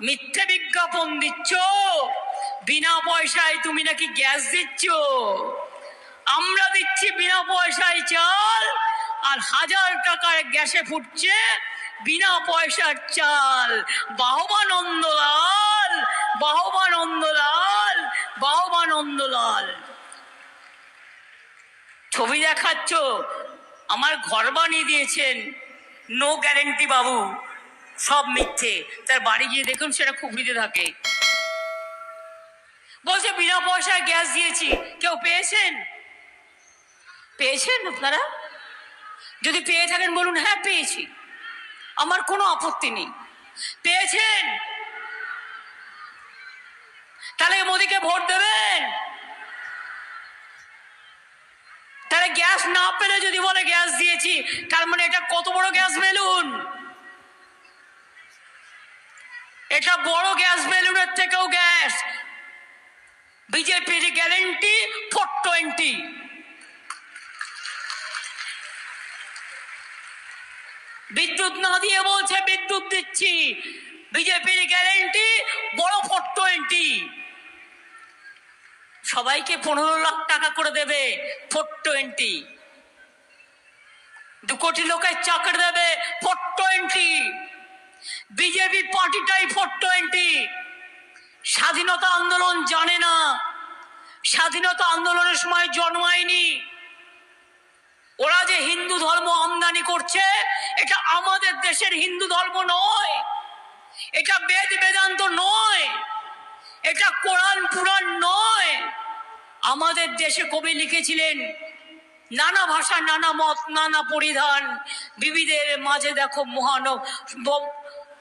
মিথ্যে বিজ্ঞাপন দিচ্ছ, বিনা পয়সায় তুমি নাকি গ্যাস দিচ্ছ। আমরা দিচ্ছি বিনা পয়সায় চাল, আর 1000 টাকার গ্যাসে ফুটছে বিনা পয়সার চাল। বাহবা নন্দলাল, বাহবা নন্দলাল, বাহবা নন্দলাল। ছবি দেখাচ্ছ, আমার ঘর বানিয়ে দিয়েছেন, নো গ্যারেন্টি বাবু, সব মিথ্যে। তার বাড়ি গিয়ে দেখুন সেটা খুবড়িতে থাকে। বলছে বিনা পয়সায় গ্যাস দিয়েছি। কেউ পেয়েছেন? পেয়েছেন আপনারা? যদি পেয়ে থাকেন বলুন হ্যাঁ পেয়েছি, আমার কোনো আপত্তি নেই। পেয়েছেন? তাহলে মোদিকে ভোট দেবেন। তাহলে গ্যাস না পেলে যদি বলে গ্যাস দিয়েছি, তার মানে এটা কত বড় গ্যাস বেলুন? এটা বড় গ্যাস বেলুনের থেকেও গ্যাস। বিজেপির গ্যারেন্টি 420। বিদ্যুৎ না দিয়ে বলছে বিদ্যুৎ দিচ্ছি। বিজেপির গ্যারেন্টি বড় 420। সবাইকে 15 লাখ টাকা করে দেবে 420। 2 কোটি লোকের চাকরি দেবে 420। বিজেপি পার্টিটাই 420। স্বাধীনতা আন্দোলন জানে না, স্বাধীনতা আন্দোলনের সময় জন্মায়নি। ওরা যে হিন্দু ধর্ম আমদানি করছে, এটা আমাদের দেশের হিন্দু ধর্ম নয়, এটা বেদ বেদান্ত নয়, এটা কোরআন পুরাণ নয়। আমাদের দেশে কবি লিখেছিলেন, নানা ভাষা নানা মত নানা পরিধান, বিবিধের মাঝে দেখো মহান,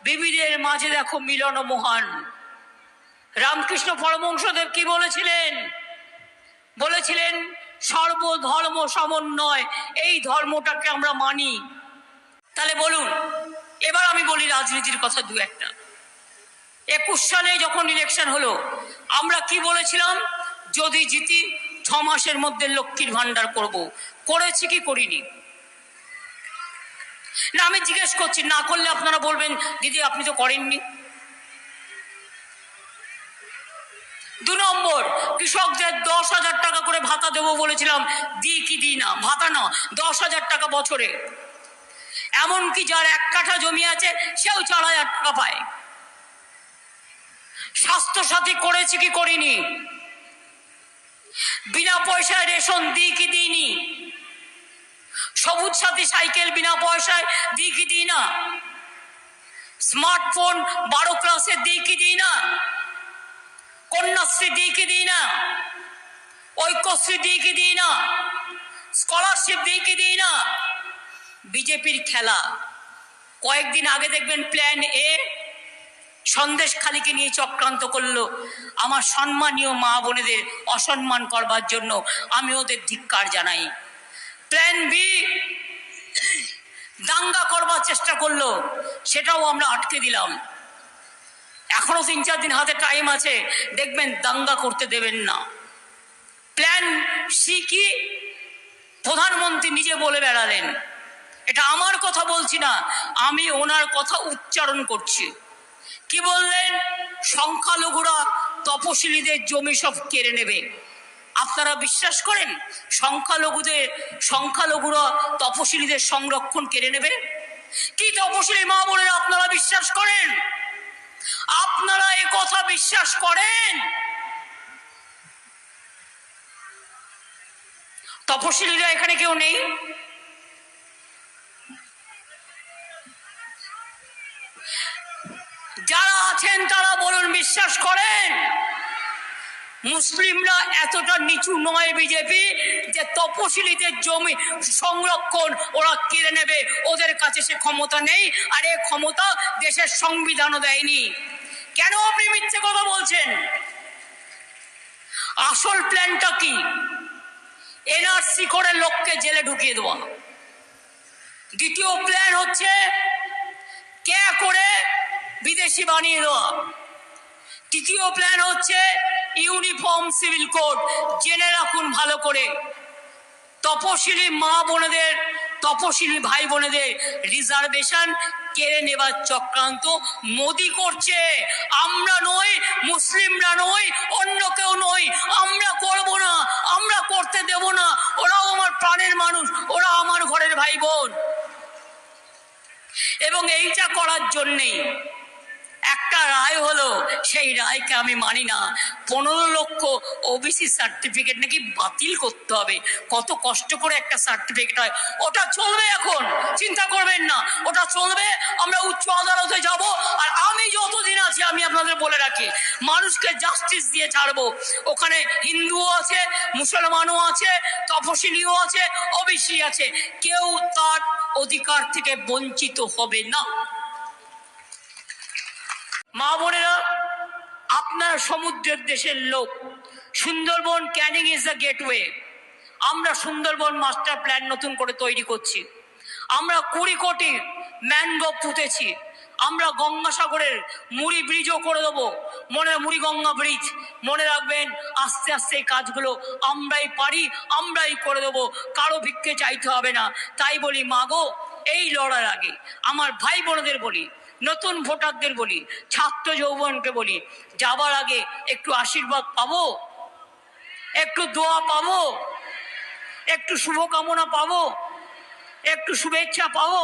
বিবিধের মাঝে দেখো মিলন মহান। রামকৃষ্ণ পরমহংসদেব কি বলেছিলেন? বলেছিলেন সর্বধর্ম সমন্বয়, এই ধর্মটাকে আমরা মানি। তাহলে বলুন, এবার আমি বলি রাজনীতির কথা দু একটা। 21 সালে যখন ইলেকশন হলো, আমরা কি বলেছিলাম? যদি জিতি 6 মাসের মধ্যে লক্ষ্মীর ভান্ডার করব। করেছি কি করিনি? না আমি জিজ্ঞেস করছি, না করলে আপনারা বলবেন দিদি আপনি তো করেননি। 2 নম্বর, কৃষকদের 10,000 টাকা করে ভাতা দেবো বলেছিলাম, দিই কি দিই না? ভাতা না, 10,000 টাকা বছরে। এমনকি যার 1 কাঠা জমি আছে সেও 4,000 টাকা পায়। স্বাস্থ্য সাথী করেছি কি করিনি? বিনা পয়সায় রেশন দিই কি দিইনি? সবুজ সাথী সাইকেল বিনা পয়সায় দিই কি দিই না? স্মার্টফোন 12 ক্লাসে দিই কি দিই না? কন্যাশ্রী দিই কি দিই না? ঐক্যশ্রী দিই কি দিই না? স্কলারশিপ দিই কি দিই না? বিজেপির খেলা। কয়েকদিন আগে দেখবেন প্ল্যান এ সন্দেশখালীকে নিয়ে চক্রান্ত করলো। আমার সম্মানীয় মা বোনেদের অসম্মান করবার জন্য আমি ওদের ধিক্কার জানাই। প্ল্যান বি দাঙ্গা করবার চেষ্টা করলো, সেটাও আমরা আটকে দিলাম। এখনো 3-4 দিন হাতে টাইম আছে, দেখবেন দাঙ্গা করতে দেবেন না। প্ল্যান সি কি? প্রধানমন্ত্রী নিজে বলে বেড়ালেন, এটা আমার কথা বলছি না, আমি ওনার কথা উচ্চারণ করছি। কি বললেন? সংখ্যালঘুরা তপশিলীদের জমি সব কেড়ে নেবে। আপনারা বিশ্বাস করেন সংখ্যালঘুরা তপশিলীদের সংরক্ষণ কেড়ে নেবে? কি তপশিলী মা বোনেরা আপনারা বিশ্বাস করেন? আপনারা এ কথা বিশ্বাস করেন? তপশিলীরা এখানে কেউ নেই? যারা আছেন তারা বলুন বিশ্বাস করেন? মুসলিমরা এতটা নিচু নয় বিজেপি যে তপশিলীদের জমি সংরক্ষণ ওরা কেড়ে নেবে, ওদের কাছে সে ক্ষমতা নেই। আর এ ক্ষমতা দেশের সংবিধানও দেয়নি। কেন আপনি মিথ্যে কথা বলছেন? আসল প্ল্যানটা কি? এনআরসি করে লোককে জেলে ঢুকিয়ে দেওয়া। দ্বিতীয় প্ল্যান হচ্ছে কে করে বিদেশি বানিয়ে দেওয়া। তৃতীয় প্ল্যান হচ্ছে ইউনিফর্ম সিভিল কোড। জেনে রাখুন ভালো করে, তপশিলি মা বোনেদের, তপশিলি ভাই বোনেদের রিজার্ভেশন কেড়ে নেবার চক্রান্ত মোদি করছে। আমরা নই, মুসলিমরা নই, অন্য কেউ নই। আমরা করব না, আমরা করতে দেব না। ওরাও আমার প্রাণের মানুষ, ওরা আমার ঘরের ভাই বোন। এবং এইটা করার জন্যেই একটা রায় হলো, সেই রায়কে আমি মানি না। 15 লক্ষ ওবিসি সার্টিফিকেট নাকি বাতিল করতে হবে। কত কষ্ট করে একটা সার্টিফিকেট হয়, ওটা চলবে। এখন চিন্তা করবেন না, ওটা চলবে। আমরা উচ্চ আদালতে যাব। আর আমি যতদিন আছি, আমি আপনাদের বলে রাখি, মানুষকে জাস্টিস দিয়ে ছাড়বো। ওখানে হিন্দুও আছে, মুসলমানও আছে, তপশিলিও আছে, ওবিসি আছে। কেউ তার অধিকার থেকে বঞ্চিত হবে না। মা বোনেরা, আপনার সমুদ্রের দেশের লোক। Sundarban Canning is the gateway. আমরা সুন্দরবন মাস্টার প্ল্যান নতুন করে তৈরি করছি। আমরা 20 কোটি ম্যানগ্রোভ পুঁতেছি। আমরা গঙ্গাসাগরের মুড়ি ব্রিজও করে দেবো। মুড়ি গঙ্গা ব্রিজ মনে রাখবেন। আস্তে আস্তে এই কাজগুলো আমরাই পারি, আমরাই করে দেবো। কারো ভিক্ষে চাইতে হবে না। তাই বলি, মাগো, এই লড়ার আগে আমার ভাই বোনদের বলি, নতুন ভোটারদের বলি, ছাত্র যৌবনকে বলি, যাবার আগে একটু আশীর্বাদ পাবো, একটু দোয়া পাবো, একটু শুভকামনা পাবো, একটু শুভেচ্ছা পাবো।